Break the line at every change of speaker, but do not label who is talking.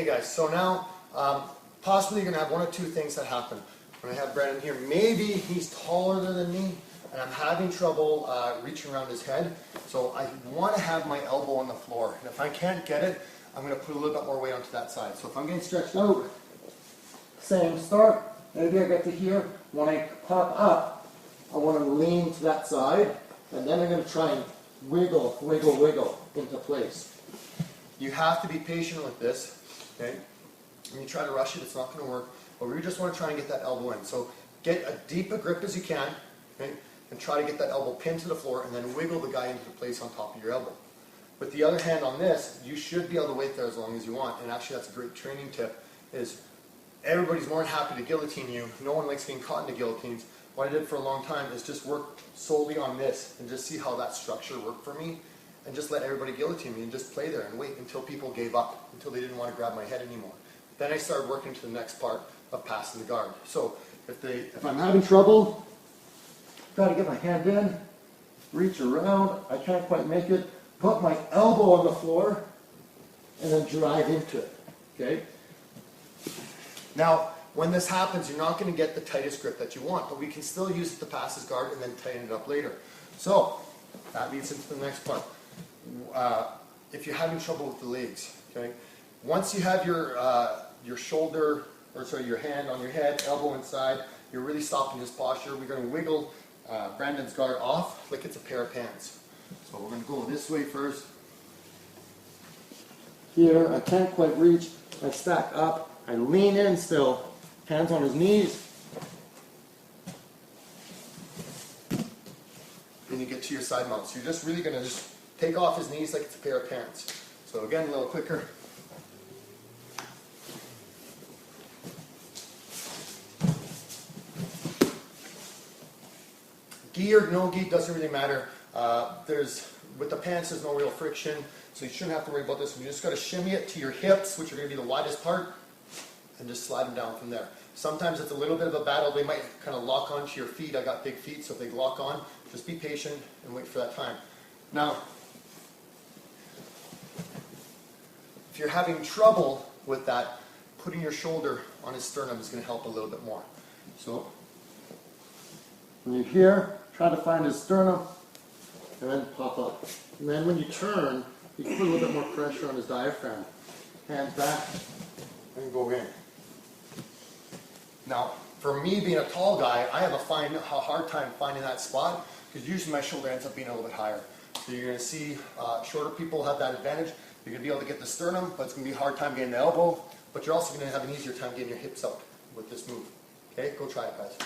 Okay guys, so now possibly you're going to have one or two things that happen. When I have Brandon here, maybe he's taller than me and I'm having trouble reaching around his head. So I want to have my elbow on the floor. And if I can't get it, I'm going to put a little bit more weight onto that side. So if I'm getting stretched out, same start, maybe I get to here. When I pop up, I want to lean to that side, and then I'm going to try and wiggle, wiggle, wiggle into place. You have to be patient with this, okay? When you try to rush it, it's not going to work. But we just want to try and get that elbow in. So get a deep a grip as you can, okay? And try to get that elbow pinned to the floor, and then wiggle the guy into place on top of your elbow. With the other hand on this, you should be able to wait there as long as you want. And actually, that's a great training tip, is everybody's more than happy to guillotine you. No one likes being caught into guillotines. What I did for a long time is just work solely on this and just see how that structure worked for me, and just let everybody guillotine me and just play there and wait until people gave up, until they didn't want to grab my head anymore. Then I started working to the next part of passing the guard. So if I'm having trouble, got to get my hand in, reach around, I can't quite make it, put my elbow on the floor, and then drive into it, okay? Now, when this happens, you're not going to get the tightest grip that you want, but we can still use it to pass his guard and then tighten it up later. So, that leads into the next part. If you're having trouble with the legs, okay? Once you have your shoulder, or sorry, your hand on your head, elbow inside, you're really stopping his posture. We're going to wiggle Brandon's guard off like it's a pair of pants. So we're going to go this way first. Here, I can't quite reach. I stack up. I lean in still. Hands on his knees. And you get to your side mount. So you're just really going to just take off his knees like it's a pair of pants. So again, a little quicker. Gi or no gi, doesn't really matter. With the pants, there's no real friction, so you shouldn't have to worry about this. You just got to shimmy it to your hips, which are going to be the widest part, and just slide them down from there. Sometimes it's a little bit of a battle. They might kind of lock onto your feet. I got big feet, so if they lock on, just be patient and wait for that time. Now, if you're having trouble with that, putting your shoulder on his sternum is going to help a little bit more. So, when you're here, try to find his sternum, and then pop up. And then when you turn, you can put a little bit more pressure on his diaphragm. Hands back, and go in. Now, for me being a tall guy, I have a hard time finding that spot, because usually my shoulder ends up being a little bit higher. So you're going to see shorter people have that advantage. You're going to be able to get the sternum, but it's going to be a hard time getting the elbow, but you're also going to have an easier time getting your hips out with this move. Okay, go try it, guys.